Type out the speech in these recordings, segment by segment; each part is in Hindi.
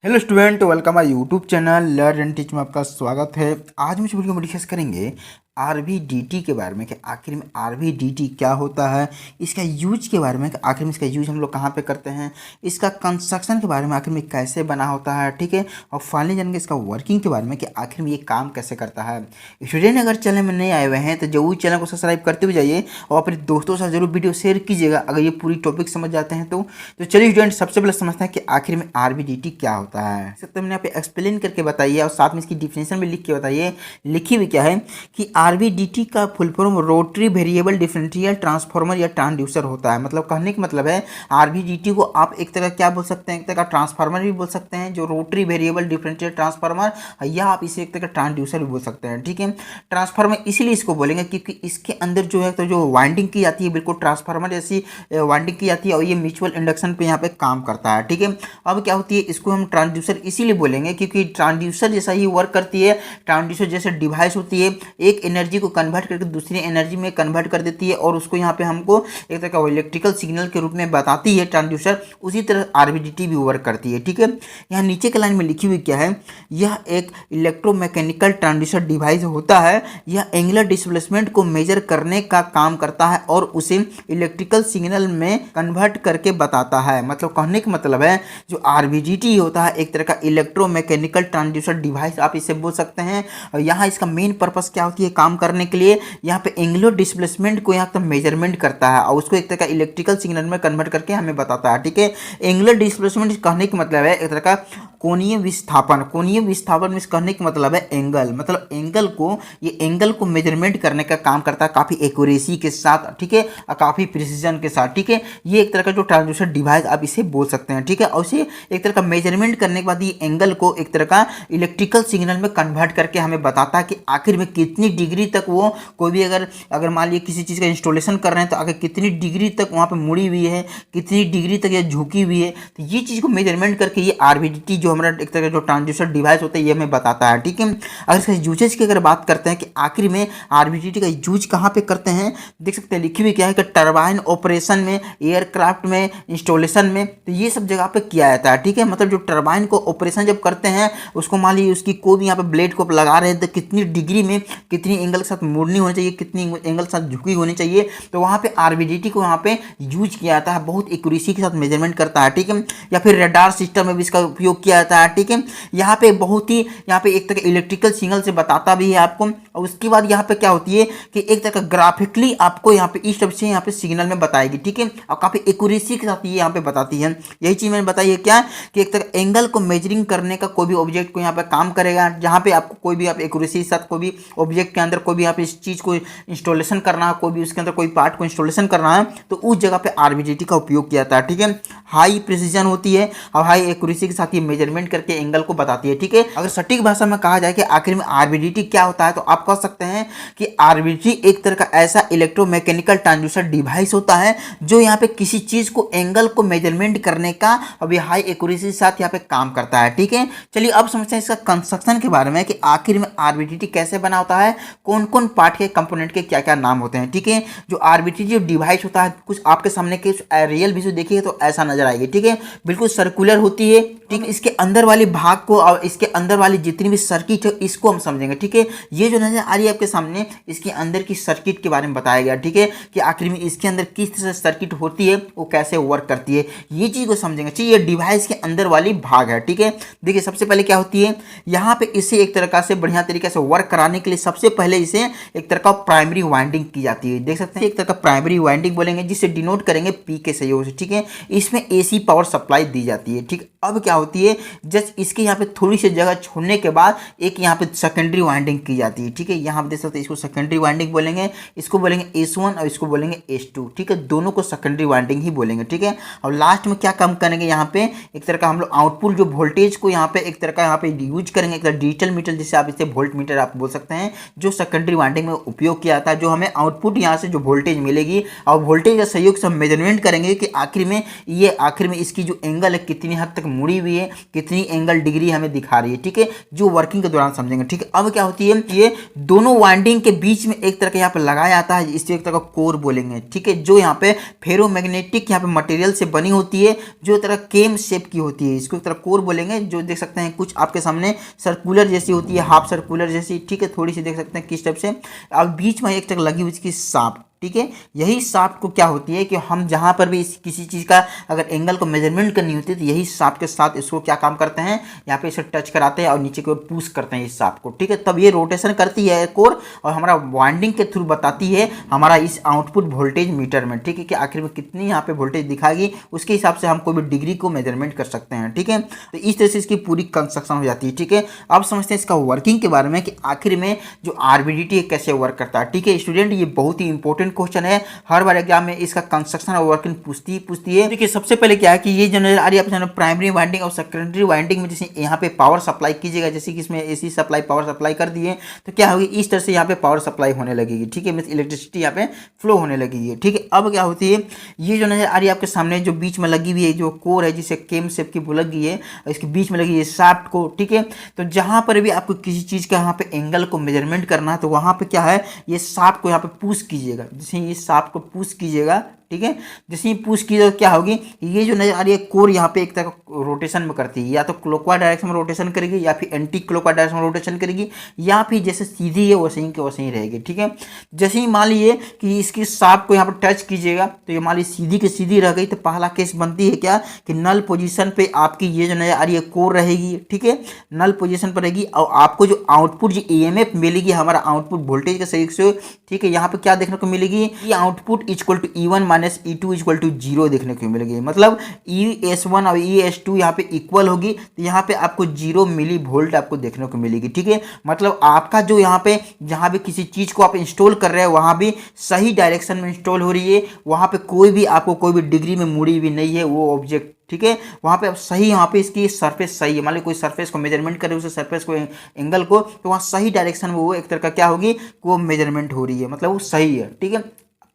Hello student, welcome my YouTube channel learn and teach में आपका स्वागत है। आज हम इस वीडियो में डिस्कस करेंगे आरवीडीटी के बारे में कि आखिर में आरवीडीटी क्या होता है, इसका यूज के बारे में कि आखिर में इसका यूज हम लोग कहाँ पे करते हैं, इसका कंस्ट्रक्शन के बारे में आखिर में कैसे बना होता है, ठीक है। और फाइनली जानेंगे इसका वर्किंग के बारे में कि आखिर में ये काम कैसे करता है। स्टूडेंट अगर चैनल में नए आए हुए हैं तो जरूर चैनल को सब्सक्राइब करते हुए जाइए और अपने दोस्तों के साथ जरूर वीडियो शेयर कीजिएगा अगर ये पूरी टॉपिक समझ जाते हैं तो चलिए स्टूडेंट, सबसे पहले समझते हैं कि आखिर में आरवीडीटी क्या होता है। सबसे मैंने यहाँ पे एक्सप्लेन करके बताइए और साथ में इसकी डिफिनेशन भी लिख के बताइए। लिखी हुई क्या है कि आरवीडीटी का full form rotary variable differential transformer या ट्रांसड्यूसर होता है। मतलब कहने का मतलब है आरवीडीटी को आप एक तरह क्या बोल सकते हैं, एक तरह का ट्रांसफार्मर भी बोल सकते हैं जो रोटरी वेरिएबल डिफरेंशियल ट्रांसफार्मर, या आप इसे एक तरह का ट्रांसड्यूसर भी बोल सकते हैं, ठीक है। ट्रांसफार्मर इसीलिए इसको बोलेंगे क्योंकि इसके अंदर जो है तो जो वाइंडिंग की जाती है बिल्कुल ट्रांसफार्मर जैसी वाइंडिंग की जाती है और ये म्यूचुअल इंडक्शन पे यहाँ पे काम करता है, ठीक है। अब क्या होती है, इसको हम ट्रांसड्यूसर इसीलिए बोलेंगे क्योंकि ट्रांसड्यूसर जैसा ही वर्क करती है। ट्रांसड्यूसर जैसे डिवाइस होती है, एक एनर्जी को कन्वर्ट करके दूसरी एनर्जी में कन्वर्ट कर देती है और उसको यहाँ पे हमको एक तरह का इलेक्ट्रिकल सिग्नल के रूप में बताती है ट्रांसड्यूसर। उसी तरह आरवीडीटी भी वर्क करती है, ठीक है। यहाँ नीचे के लाइन में लिखी हुई क्या है, यह एक इलेक्ट्रोमैकेनिकल ट्रांसड्यूसर डिवाइस होता है। यह एंगुलर डिस्प्लेसमेंट को मेजर करने का काम करता है और उसे इलेक्ट्रिकल सिग्नल में कन्वर्ट करके बताता है। मतलब कहने का मतलब है जो आरवीडीटी होता है एक तरह का इलेक्ट्रोमैकेनिकल ट्रांसड्यूसर डिवाइस आप इसे बोल सकते हैं। और यहाँ इसका मेन पर्पस क्या होती है काम करने के लिए, यहाँ पे एंगुलर डिस्प्लेसमेंट को यहाँ तक मेजरमेंट करता है और उसको एक तरह का इलेक्ट्रिकल सिग्नल में कन्वर्ट करके हमें बताता है, ठीक है। एंगुलर डिस्प्लेसमेंट कहने का मतलब है एक तरह का कोणीय विस्थापन। कोणीय विस्थापन में कहने का मतलब है एंगल, मतलब एंगल को ये एंगल को मेजरमेंट करने का काम करता है काफ़ी एक्यूरेसी के साथ, ठीक है, और काफ़ी प्रिसीजन के साथ, ठीक है। ये एक तरह का जो ट्रांसड्यूसर डिवाइस आप इसे बोल सकते हैं, ठीक है। और इसे एक तरह का मेजरमेंट करने के बाद ये एंगल को एक तरह का इलेक्ट्रिकल सिग्नल में कन्वर्ट करके हमें बताता है कि आखिर में कितनी डिग्री तक वो कोई भी अगर मान लीजिए किसी चीज़ का इंस्टॉलेशन कर रहे हैं तो आगे कितनी डिग्री तक वहाँ पे मुड़ी हुई है, कितनी डिग्री तक ये झुकी हुई है, तो ये चीज़ को मेजरमेंट करके ये आरवीडीटी जो हमारा एक तरह का जो ट्रांसड्यूसर डिवाइस होता है ये हमें बताता है, ठीक है। अगर इसका यूजेज की अगर बात करते हैं कि आखिर में आरवीडीटी का यूज कहाँ पे करते हैं, देख सकते हैं लिखी हुई क्या है कि टरबाइन ऑपरेशन में, एयरक्राफ्ट में, इंस्टॉलेशन में, तो ये सब जगह पे किया जाता है, ठीक है। मतलब जो टरबाइन को ऑपरेशन जब करते हैं उसको मान लीजिए उसकी कोई भी यहाँ पे ब्लेड को लगा रहे हैं तो कितनी डिग्री में कितनी एंगल के साथ मुड़नी होनी चाहिए, कितनी एंगल के साथ झुकी होनी चाहिए, तो वहाँ पे आरवीडीटी को वहाँ पे यूज किया जाता है, बहुत एक्यूरेसी के साथ मेजरमेंट करता है, ठीक है। या फिर रडार सिस्टम में भी इसका उपयोग किया जाता है, ठीक है। यहाँ पे बहुत ही यहाँ पे एक तरह के इलेक्ट्रिकल सिग्नल से बताता भी है आपको। और उसके बाद यहाँ पे क्या होती है कि एक तरह का ग्राफिकली आपको यहाँ पे इस तरह से यहाँ पे सिग्नल में बताएगी, ठीक है। और काफ़ी एक्यूरेसी के साथ ये यहाँ पे बताती है। यही चीज़ मैंने बताई है क्या कि एक तरह एंगल को मेजरिंग करने का कोई भी ऑब्जेक्ट को यहाँ पे काम करेगा, जहाँ पे आपको कोई भी आप एक्यूरेसी के साथ कोई भी ऑब्जेक्ट के अंदर कोई भी आप इस चीज़ को इंस्टॉलेशन करना है, कोई भी उसके अंदर कोई पार्ट को इंस्टॉलेशन करना है तो उस जगह पे आरवीडीटी का उपयोग किया जाता है, ठीक है। हाई प्रिसीजन होती है और हाई एक्यूरेसी के साथ ये मेजरमेंट करके एंगल को बताती है, ठीक है। अगर सटीक भाषा में कहा जाए कि आखिर में आरवीडीटी क्या होता है तो आप कह सकते हैं कि आरवीडीटी एक तरह का ऐसा इलेक्ट्रोमैकेनिकल ट्रांसड्यूसर डिवाइस होता है जो यहाँ पे किसी चीज़ को एंगल को मेजरमेंट करने का अभी हाई एक्यूरेसी के साथ यहाँ पे काम करता है, ठीक है। चलिए अब समझते हैं इसका कंस्ट्रक्शन के बारे में कि आखिर में आरवीडीटी कैसे बना होता है, कौन कौन पार्ट के कंपोनेंट के क्या क्या नाम होते हैं, ठीक है। जो आरवीडीटी जो डिवाइस होता है कुछ आपके सामने के रियल वीडियो देखिए तो ऐसा नजर आएगी, ठीक है। बिल्कुल सर्कुलर होती है, ठीक है। इसके अंदर वाली भाग को और इसके अंदर वाली जितनी भी सर्किट है इसको हम समझेंगे, ठीक है। ये जो नजर आ रही है आपके सामने इसके अंदर की सर्किट के बारे में बताया गया, ठीक है, कि आखिर में इसके अंदर किस तरह से सर्किट होती है, वो कैसे वर्क करती है, ये चीज़ को समझेंगे, ठीक है। ये डिवाइस के अंदर वाली भाग है, ठीक है। देखिए सबसे पहले क्या होती है, यहाँ पे इसे एक तरह से बढ़िया तरीके से वर्क कराने के लिए सबसे पहले इसे एक तरह का प्राइमरी वाइंडिंग की जाती है। देख सकते हैं एक तरह का प्राइमरी वाइंडिंग बोलेंगे जिसे डिनोट करेंगे पी के सहयोग से, ठीक है। इसमें एसी पावर सप्लाई दी जाती है, ठीक। अब क्या होती है जस्ट इसके यहाँ पे थोड़ी सी जगह छोड़ने के बाद एक यहाँ पे सेकेंडरी वाइंडिंग की जाती है, ठीक है। यहाँ पे देख सकते हैं इसको सेकेंडरी वाइंडिंग बोलेंगे, इसको बोलेंगे S1 और इसको बोलेंगे S2, ठीक है। दोनों को सेकेंडरी वाइंडिंग ही बोलेंगे, ठीक है। और लास्ट में क्या काम करेंगे, यहाँ पे एक तरह का हम लोग आउटपुट जो वोल्टेज को यहाँ पे एक तरह का यहाँ पे यूज करेंगे, एक तरह डिजिटल मीटर जिसे आप इसे वोल्ट मीटर आप बोल सकते हैं, जो सेकेंडरी वाइंडिंग में उपयोग किया जाता है, जो हमें आउटपुट यहाँ से जो वोल्टेज मिलेगी और वोल्टेज का सहयोग से हम मेजरमेंट करेंगे कि आखिर में इसकी जो एंगल है कितनी हद तक मुड़ी हुई रही है, कितनी एंगल डिग्री हमें दिखा रही है, ठीक है, जो वर्किंग के दौरान समझेंगे, ठीक है। अब क्या होती है, ये दोनों वाइंडिंग के बीच में एक तरह का यहाँ पे लगाया जाता है, इसे एक तरह का कोर बोलेंगे, ठीक है, जो यहाँ पे फेरोमैग्नेटिक यहाँ पे मटेरियल से बनी होती है, जो तरह केम शेप की होती है, इसको एक तरह कोर बोलेंगे। जो देख सकते हैं कुछ आपके सामने सर्कुलर जैसी होती है, हाफ सर्कुलर जैसी, ठीक है, थोड़ी सी देख सकते हैं किस टाइप से। अब बीच में एक तरह लगी हुई इसकी शाफ्ट, ठीक है। यही शाफ्ट को क्या होती है कि हम जहां पर भी किसी चीज़ का अगर एंगल को मेजरमेंट करनी होती है तो यही शाफ्ट के साथ इसको क्या काम करते हैं, यहाँ पे इसे टच कराते हैं और नीचे की ओर पुश करते हैं इस शाफ्ट को, ठीक है। तब ये रोटेशन करती है कोर और हमारा वाइंडिंग के थ्रू बताती है हमारा इस आउटपुट वोल्टेज मीटर में, ठीक है, कि आखिर में कितनी यहाँ पे वोल्टेज दिखाएगी, उसके हिसाब से हम कोई भी डिग्री को मेजरमेंट कर सकते हैं, ठीक है। तो इस तरह से इसकी पूरी कंस्ट्रक्शन हो जाती है, ठीक है। अब समझते हैं इसका वर्किंग के बारे में कि आखिर में जो आरबीडीटी कैसे वर्क करता है, ठीक है स्टूडेंट। ये बहुत ही इंपॉर्टेंट क्वेश्चन है, हर बार एग्जाम में इसका कंस्ट्रक्शन और वर्किंग पूछती है। देखिए सबसे पहले क्या है कि ये जो नजर आ रही है आपको प्राइमरी वाइंडिंग और सेकेंडरी वाइंडिंग में जैसे यहाँ पे पावर सप्लाई कीजिएगा, जैसे कि इसमें एसी सप्लाई पावर सप्लाई कर दिए तो क्या होगी, इस तरह से यहाँ पे पावर सप्लाई होने लगेगी, ठीक है, मींस इलेक्ट्रिसिटी यहाँ पे फ्लो होने लगेगी, ठीक है। अब क्या होती है, ये जो नजर आ रही है आपके सामने जो बीच में लगी हुई है जो कोर है, जिसे केम शेप की वो लगी है, इसके बीच में लगी है शाफ्ट को, ठीक है। तो जहां पर भी आपको किसी चीज का यहाँ पे एंगल को मेजरमेंट करना है तो वहां पे क्या है, ये शाफ्ट को यहाँ पे पुश कीजिएगा, जैसे ये शाफ्ट को पुश कीजिएगा, ठीक है। जैसे ही पुश कीजिएगा क्या होगी, ये जो नजर आ रही है कोर यहाँ पे एक तरह रोटेशन में करती है, या तो क्लॉकवाइज डायरेक्शन में रोटेशन करेगी या फिर एंटी क्लॉकवाइज डायरेक्शन में रोटेशन करेगी, या फिर जैसे सीधी है वैसे ही के वैसे ही रहेगी, ठीक है। जैसे ही मान लीजिए कि इसकी शाफ्ट को यहाँ पर टच कीजिएगा तो ये मान लीजिए सीधी की सीधी रह गई, तो पहला केस बनती है क्या कि नल पोजीशन पे आपकी ये जो नजर आ रही है कोर रहेगी, ठीक है, नल पोजीशन पर रहेगी और आपको जो आउटपुट जो ईएमएफ मिलेगी हमारा आउटपुट वोल्टेज के सही से, ठीक है, यहाँ पे क्या देखने को मिलेगी, ये output equal to E1 minus E2 equal to 0 देखने को मिलेगी, मतलब ES1 और ES2 यहाँ पे इक्वल होगी, तो यहाँ पे आपको 0 मिली वोल्ट आपको देखने को मिलेगी, ठीक है। मतलब आपका जो यहाँ पे जहाँ भी किसी चीज को आप इंस्टॉल कर रहे हैं वहां भी सही डायरेक्शन में इंस्टॉल हो रही है, वहां पे कोई भी आपको कोई भी डिग्री में मुड़ी हुई नहीं है वो ऑब्जेक्ट, ठीक है। वहाँ पे सही, यहाँ पे इसकी सरफेस सही है, मान लो कोई सरफेस को मेजरमेंट करे उस सरफेस को एंगल को, तो वहाँ सही डायरेक्शन में वो एक तरह का क्या होगी, वो मेजरमेंट हो रही है, मतलब वो सही है, ठीक है।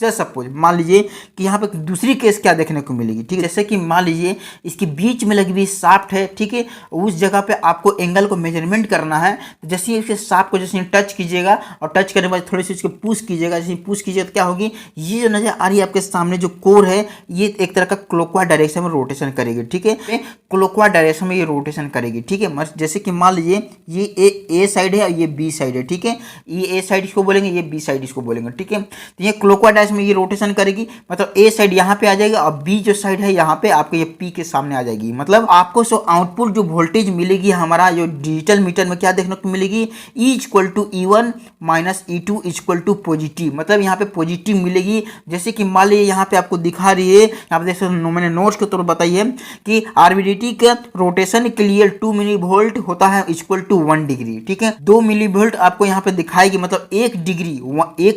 जैसे सपोज मान लीजिए कि यहाँ पे दूसरी केस क्या देखने को मिलेगी, ठीक है, जैसे कि मान लीजिए इसके बीच में लगी हुई शाफ्ट है, ठीक है, उस जगह पे आपको एंगल को मेजरमेंट करना है, तो जैसे ही इसके शाफ्ट को जैसे टच कीजिएगा और टच करने के बाद थोड़ी सी इसको पुश कीजिएगा, जैसे पुश कीजिएगा तो क्या होगी, ये जो नजर आ रही है आपके सामने जो कोर है ये एक तरह का क्लॉकवाइज डायरेक्शन में रोटेशन करेगी, ठीक है, क्लॉकवाइज डायरेक्शन में ये रोटेशन करेगी, ठीक है। जैसे कि मान लीजिए ये ए साइड है और ये बी साइड है, ठीक है, ये ए साइड इसको बोलेंगे, ये बी साइड इसको बोलेंगे, ठीक है। तो ये क्लॉकवाइज में ये रोटेशन करेगी, मतलब ए साइड यहाँ पे आ जाएगी और बी जो साइड है यहाँ पे आपको ये पी के सामने आ जाएगी, मतलब आपको सो आउटपुट जो वोल्टेज मिलेगी हमारा जो डिजिटल मीटर में क्या देखने को मिलेगी, E equal to E1 minus E2 equal to positive, मतलब यहाँ पे पॉजिटिव मिलेगी। जैसे कि मान लीजिए यहाँ पे आपको दिखा रही है, यहाँ पे देख सकते हो, मैंने नोट्स के तौर पर बताइए कि आरबीडीटी के रोटेशन के लिए 2 मिली वोल्ट होता है इक्वल टू 1 डिग्री, ठीक है। 2 मिली वोल्ट आपको यहाँ पे दिखाएगी, मतलब 1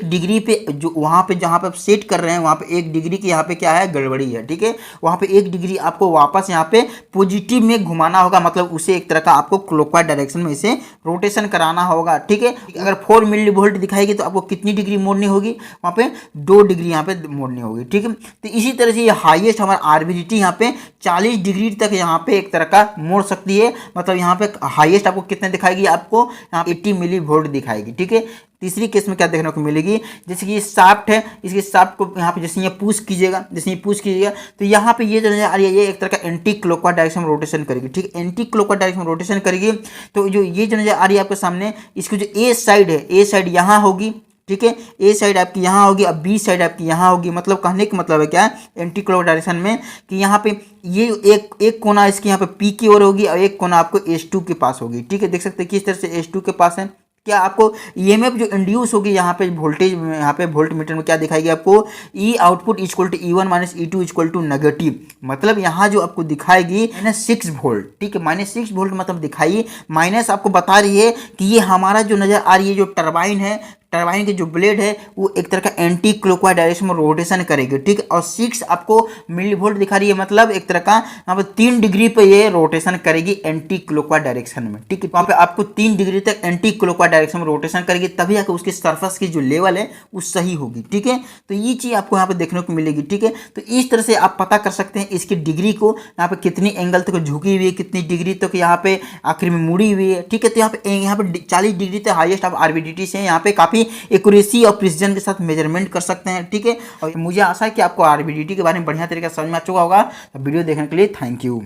डिग्री पे जो वहां पे जहां पे आप सेट कर रहे हैं वहां पे 1 डिग्री की यहाँ पे क्या है, गड़बड़ी है, ठीक है। वहां पे 1 डिग्री आपको वापस यहाँ पे पॉजिटिव में घुमाना होगा, मतलब उसे एक तरह का आपको क्लॉकवाइज डायरेक्शन में इसे रोटेशन कराना होगा, ठीक है। अगर 4 मिली वोल्ट दिखाएगी तो आपको कितनी डिग्री मोड़नी होगी, वहां पे 2 डिग्री यहाँ पे मोड़नी होगी, ठीक है। तो इसी तरह से ये हाईएस्ट हमारा आरबीडीटी यहाँ पे 40 डिग्री तक यहाँ पे एक तरह का मोड़ सकती है, मतलब यहाँ पे हाईएस्ट आपको कितने दिखाएगी, आपको यहाँ 80 मिली वोल्ट दिखाएगी, ठीक है। तीसरी केस में क्या देखने को मिलेगी, जैसे कि ये शाफ्ट है, इसके शाफ्ट को यहाँ पे जैसे ये पुश कीजिएगा, जैसे ये पुश कीजिएगा तो यहाँ पे ये जो नजर आ रही है ये एक तरह का एंटी क्लॉकवाइज डायरेक्शन में रोटेशन करेगी, ठीक है, एंटी क्लॉकवाइज डायरेक्शन में रोटेशन करेगी। तो जो ये जो नजर आ रही है आपके सामने, इसकी जो ए साइड है, ए साइड यहाँ होगी, ठीक है, ए साइड आपकी यहाँ होगी और बी साइड आपकी यहाँ होगी, मतलब कहने का मतलब है क्या है एंटी क्लॉकवाइज डायरेक्शन में कि यहाँ पे ये एक कोना इसकी यहाँ पे पी की ओर होगी और एक कोना आपको S2 के पास होगी, ठीक है। देख सकते हैं किस तरह से S2 के पास है, क्या आपको ईएमएफ जो इंड्यूस होगी यहाँ पे वोल्टेज, यहाँ पे वोल्ट मीटर में क्या दिखाएगी आपको, E output equal to E1 minus E2 equal to negative, मतलब यहाँ जो आपको दिखाएगी -6 वोल्ट, ठीक है, -6 वोल्ट मतलब दिखाइए, माइनस आपको बता रही है कि ये हमारा जो नजर आ रही है जो टरबाइन है, टरबाइन की जो ब्लेड है वो एक तरह का एंटी क्लॉकवाइज डायरेक्शन में रोटेशन करेगी, ठीक है। और 6 आपको मिली वोल्ट दिखा रही है, मतलब एक तरह का यहाँ पर 3 डिग्री पे ये रोटेशन करेगी एंटी क्लॉकवाइज डायरेक्शन में, ठीक है। वहाँ पे आपको 3 डिग्री तक एंटी क्लॉकवाइज डायरेक्शन में रोटेशन करेगी, तभी आकर उसकी सरफेस की जो लेवल है वो सही होगी, ठीक है। तो ये चीज़ आपको यहाँ पे देखने को मिलेगी, ठीक है। तो इस तरह से आप पता कर सकते हैं इसकी डिग्री को, यहाँ पे कितनी एंगल तक झुकी हुई है, कितनी डिग्री तक यहाँ पे आखिर में मुड़ी हुई है, ठीक है। तो यहाँ पे 40 डिग्री तक हाईएस्ट आप आरबीडीटी से यहाँ पे काफ़ी एक्यूरेसी और प्रिसीजन के साथ मेजरमेंट कर सकते हैं, ठीक है। और मुझे आशा है कि आपको आरबीडीटी के बारे में बढ़िया तरीके से समझ में आ चुका होगा। वीडियो देखने के लिए थैंक यू।